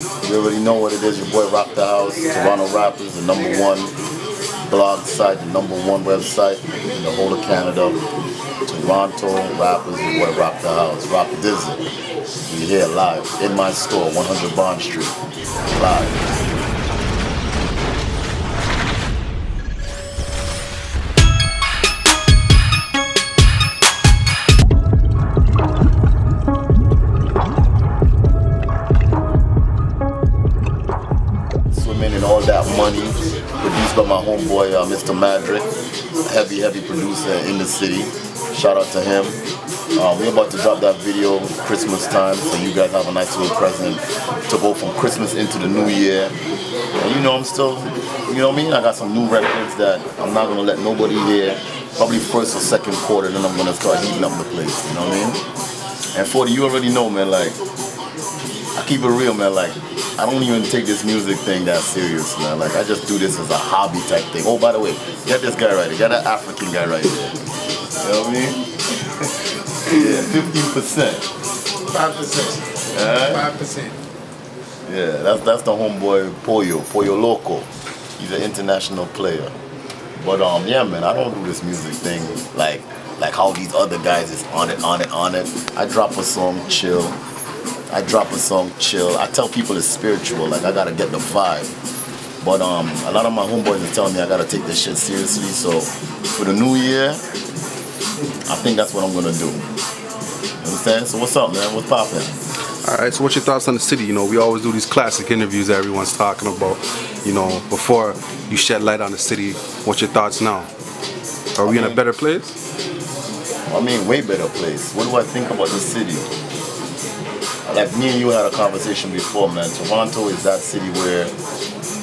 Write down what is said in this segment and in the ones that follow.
You already know what it is. Your boy Rockdahouse, Toronto Rappers, the #1 blog site, the #1 website in the whole of Canada. Toronto Rappers, your boy Rockdahouse, Rock Dizzle. We're here live in my store, 100 Bond Street, live. And all that money produced by my homeboy Mr. Madrick, heavy producer in the city. Shout out to him. We're about to drop that video Christmas time, so you guys have a nice little present to go from Christmas into the new year. And you know I'm still, you know what I mean? I got some new records that I'm not gonna let nobody hear. Probably first or second quarter, then I'm gonna start heating up the place. You know what I mean? And 40, you already know, man. Like, I keep it real, man. Like, I don't even take this music thing that serious, man. Like, I just do this as a hobby type thing. Oh, by the way, get this guy right here. Get that African guy right there. You know what I mean? Yeah, 15%. 5%. 5%. Yeah, that's the homeboy Pollo Loco. He's an international player. But yeah, man, I don't do this music thing like how these other guys is on it. I drop a song, chill. I tell people it's spiritual, like I gotta get the vibe. But a lot of my homeboys are telling me I gotta take this shit seriously. So for the new year, I think that's what I'm gonna do. You understand? So what's up, man? What's poppin'? Alright, so what's your thoughts on the city? You know, we always do these classic interviews that everyone's talking about. You know, before you shed light on the city, what's your thoughts now? Are we in a better place? I mean, way better place. What do I think about the city? Like me and you had a conversation before, man. Toronto is that city where,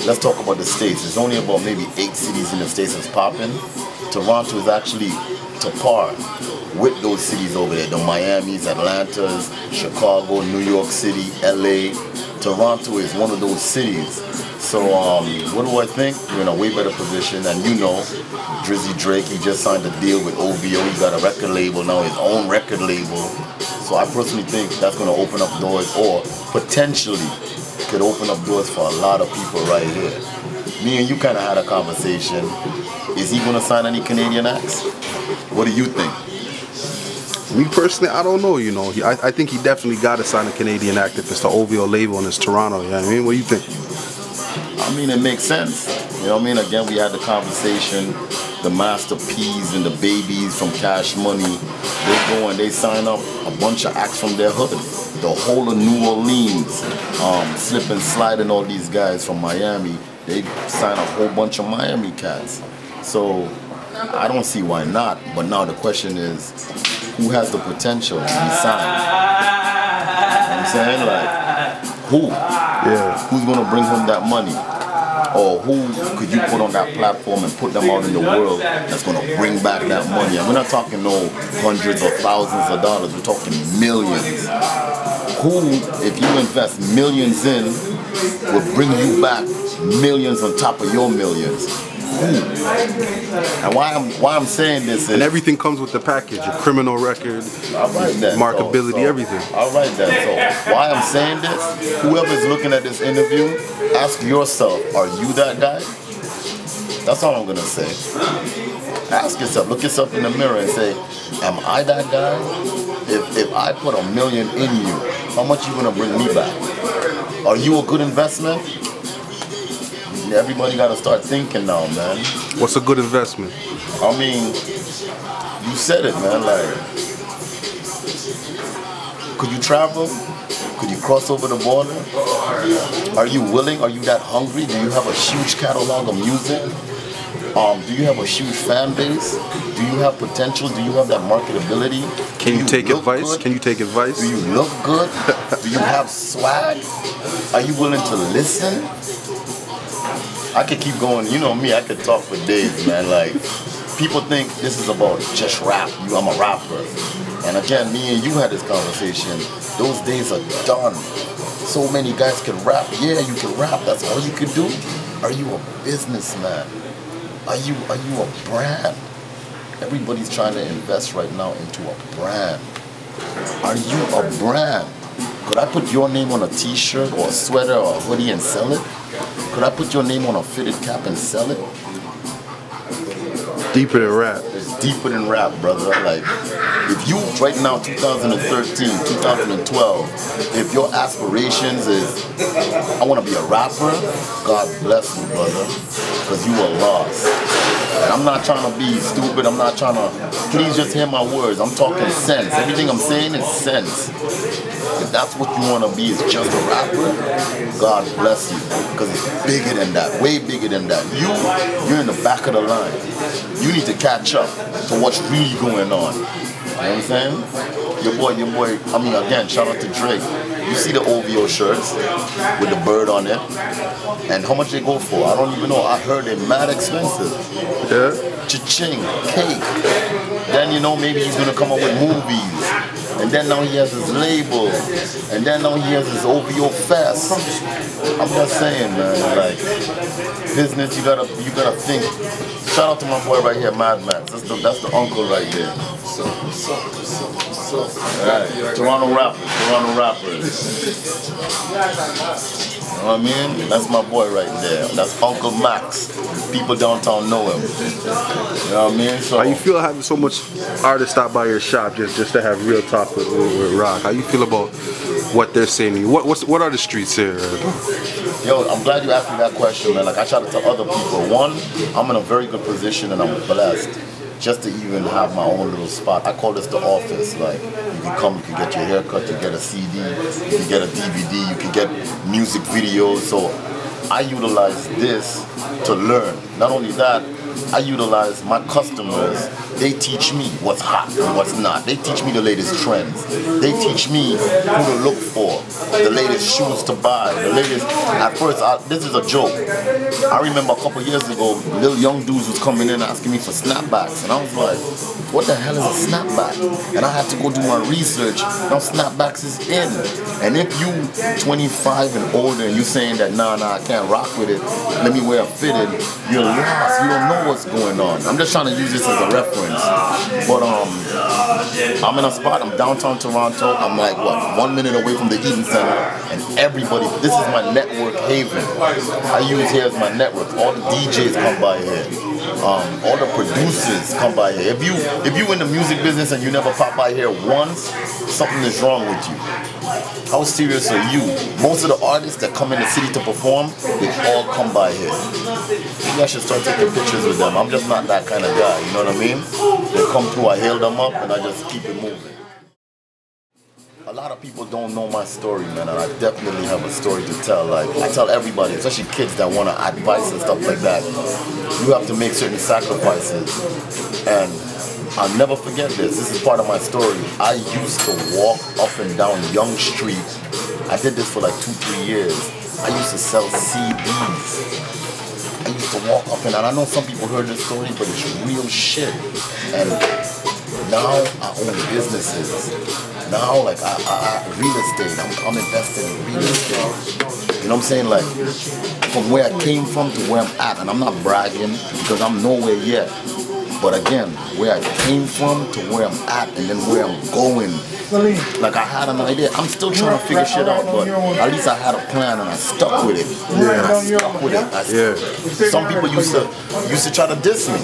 let's talk about the States. There's only about maybe 8 cities in the States that's popping. Toronto is actually to par with those cities over there. The Miamis, Atlantas, Chicago, New York City, LA. Toronto is one of those cities. So what do I think? We're in a way better position. And you know, Drizzy Drake, he just signed a deal with OVO. He got a record label now, his own record label. So I personally think that's going to open up doors, or potentially could open up doors for a lot of people right here. Me and you kind of had a conversation. Is he going to sign any Canadian acts? What do you think? Me personally, I don't know, you know. I think he definitely got to sign a Canadian act if it's the OVO label and it's Toronto, you know what I mean? What do you think? I mean, it makes sense. You know what I mean? Again, we had the conversation. The Master P's and the Babies from Cash Money, they go and they sign up a bunch of acts from their hood. The whole of New Orleans, Slip and Slide and all these guys from Miami, they sign a whole bunch of Miami cats. So I don't see why not. But now the question is, who has the potential to be signed? You know what I'm saying? Like, who? Yeah. Who's gonna bring home that money? Or who could you put on that platform and put them out in the world that's going to bring back that money? And we're not talking no hundreds or thousands of dollars, we're talking millions. Who, if you invest millions in, will bring you back millions on top of your millions? Who? And why I'm saying this is... And everything comes with the package, your criminal record, marketability, everything. All right then, so why I'm saying this, whoever's looking at this interview, ask yourself, are you that guy? That's all I'm gonna say. Ask yourself, look yourself in the mirror and say, am I that guy? If I put $1 million in you, how much you gonna bring me back? Are you a good investment? Everybody gotta start thinking now, man. What's a good investment? I mean, you said it, man. Like, could you travel? Could you cross over the border? Are you willing? Are you that hungry? Do you have a huge catalog of music? Do you have a huge fan base? Do you have potential? Do you have that marketability? Can you take advice? Good? Can you take advice? Do you look good? Do you have swag? Are you willing to listen? I could keep going. You know me, I could talk for days, man. Like, people think this is about just rap. I'm a rapper. And again, me and you had this conversation. Those days are done. So many guys can rap. Yeah, you can rap. That's all you can do. Are you a businessman? Are you a brand? Everybody's trying to invest right now into a brand. Are you a brand? Could I put your name on a t-shirt or a sweater or a hoodie and sell it? Could I put your name on a fitted cap and sell it? Deeper than rap. It's deeper than rap, brother. Like, if you, right now, 2013, 2012, if your aspirations is, I want to be a rapper, God bless you, brother, because you are lost. And I'm not trying to be stupid, I'm not trying to, please just hear my words, I'm talking sense. Everything I'm saying is sense. If that's what you want to be, is just a rapper, God bless you, because it's bigger than that, way bigger than that. You're in the back of the line. You need to catch up to what's really going on. You know what I'm saying? Your boy, I mean, again, shout out to Drake. You see the OVO shirts with the bird on it, and how much they go for? I don't even know. I heard they're mad expensive. Yeah. Cha-ching, cake. Then, you know, maybe he's gonna come up with movies. And then now he has his label. And then now he has his OVO fest. I'm just saying, man, like, business, you gotta think. Shout out to my boy right here, Mad Max. That's the uncle right there. Alright, Toronto rappers. You know what I mean? That's my boy right there. That's Uncle Max. People downtown know him. You know what I mean? So, how you feel having so much artists stop by your shop just to have real talk with Rock? How you feel about what they're saying to you? What are the streets here? Yo, I'm glad you asked me that question, man. Like, I try to tell other people. One, I'm in a very good position and I'm blessed just to even have my own little spot. I call this the office. Like, you can come, you can get your haircut, you get a CD, you can get a DVD, you can get music videos. So I utilize this to learn. Not only that, I utilize my customers. They teach me what's hot and what's not. They teach me the latest trends. They teach me who to look for, the latest shoes to buy, the latest. At first, this is a joke. I remember a couple years ago, little young dudes was coming in asking me for snapbacks, and I was like, what the hell is a snapback? And I had to go do my research. Now snapbacks is in. And if you 25 and older and you saying that nah, I can't rock with it, let me wear a fitted, you're lost. You don't know what's going on. I'm just trying to use this as a reference. But I'm in a spot, I'm downtown Toronto, I'm like, what, 1 minute away from the Eaton Center, and everybody, this is my network haven. I use here as my network. All the DJs come by here. All the producers come by here. If you in the music business and you never pop by here once, something is wrong with you. How serious are you? Most of the artists that come in the city to perform, they all come by here. Maybe I should start taking pictures with them. I'm just not that kind of guy, you know what I mean? They come through, I hail them up, and I just keep it moving. A lot of people don't know my story, man, and I definitely have a story to tell. Like, I tell everybody, especially kids that want advice and stuff like that, you have to make certain sacrifices. And I'll never forget this. This is part of my story. I used to walk up and down Yonge Street. I did this for like 2-3 years. I used to sell CDs. I used to walk up and down. I know some people heard this story, but it's real shit. And now I own businesses. Now, like, I real estate. I'm investing in real estate. You know what I'm saying? Like, from where I came from to where I'm at. And I'm not bragging because I'm nowhere yet. But again, where I came from to where I'm at and then where I'm going. Like, I had an idea. I'm still trying to figure shit out, but at least I had a plan and I stuck with it. Yeah. And I stuck with it. Some people used to try to diss me.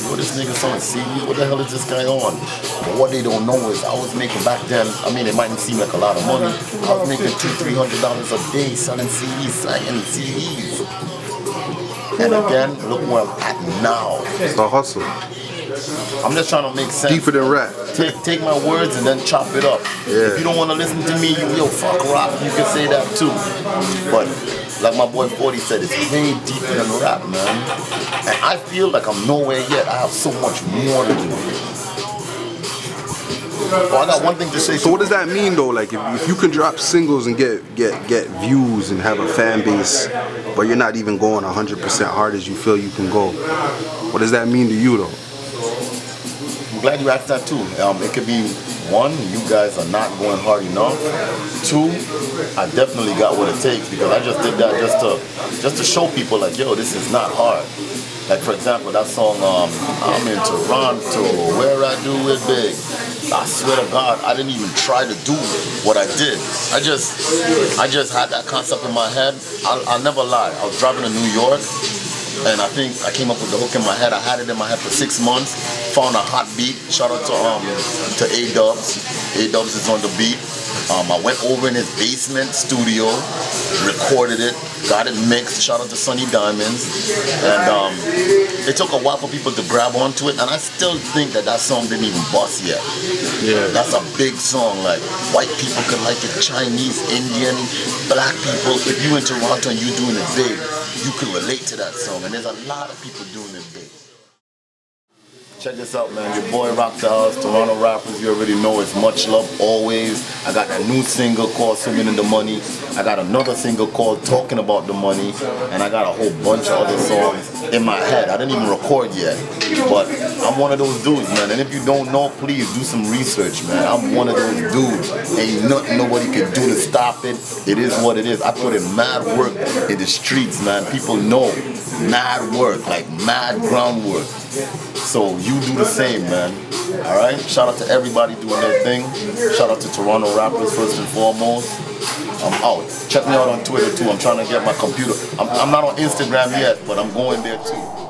What this nigga selling CDs? What the hell is this guy on? But what they don't know is I was making back then, I mean, it mightn't seem like a lot of money. I was making $200-300 a day selling CDs, signing CDs. And again, look where I'm at now. It's a hustle. I'm just trying to make sense. Deeper than rap. Take my words and then chop it up. Yeah. If you don't want to listen to me, yo, fuck rap, you can say that too. But like my boy 40 said, it's way deeper than rap, man. And I feel like I'm nowhere yet. I have so much more to do. Oh, I got one thing to say. So what does that mean though? Like if you can drop singles and get views and have a fan base, but you're not even going 100% hard as you feel you can go, what does that mean to you though? I'm glad you asked that too. It could be one, you guys are not going hard enough. Two, I definitely got what it takes because I just did that just to show people like, yo, this is not hard. Like for example, that song, I'm in Toronto, where I do it big. I swear to God, I didn't even try to do what I did. I just had that concept in my head. I'll never lie. I was driving to New York, and I think I came up with the hook in my head. I had it in my head for 6 months. Found a hot beat. Shout out to A-Dubs. A-Dubs is on the beat. I went over in his basement studio, recorded it, got it mixed. Shout out to Sunny Diamonds. And it took a while for people to grab onto it, and I still think that song didn't even bust yet. Yeah. That's a big song. Like, white people could like it, Chinese, Indian, black people. If you in Toronto and you doing it big, you can relate to that song, and there's a lot of people doing it big. Check this out, man. Your boy Rockdahouse, Toronto rappers. You already know it's much love always. I got a new single called Swimming in the Money. I got another single called Talking About the Money, and I got a whole bunch of other songs in my head. I didn't even record yet, but I'm one of those dudes, man. And if you don't know, please do some research, man. I'm one of those dudes. Ain't nothing nobody can do to stop it. It is what it is. I put in mad work in the streets, man. People know mad work, like mad groundwork. So you do the same, man. Alright? Shout out to everybody doing their thing. Shout out to Toronto rappers first and foremost. I'm out. Check me out on Twitter too. I'm trying to get my computer. I'm not on Instagram yet, but I'm going there too.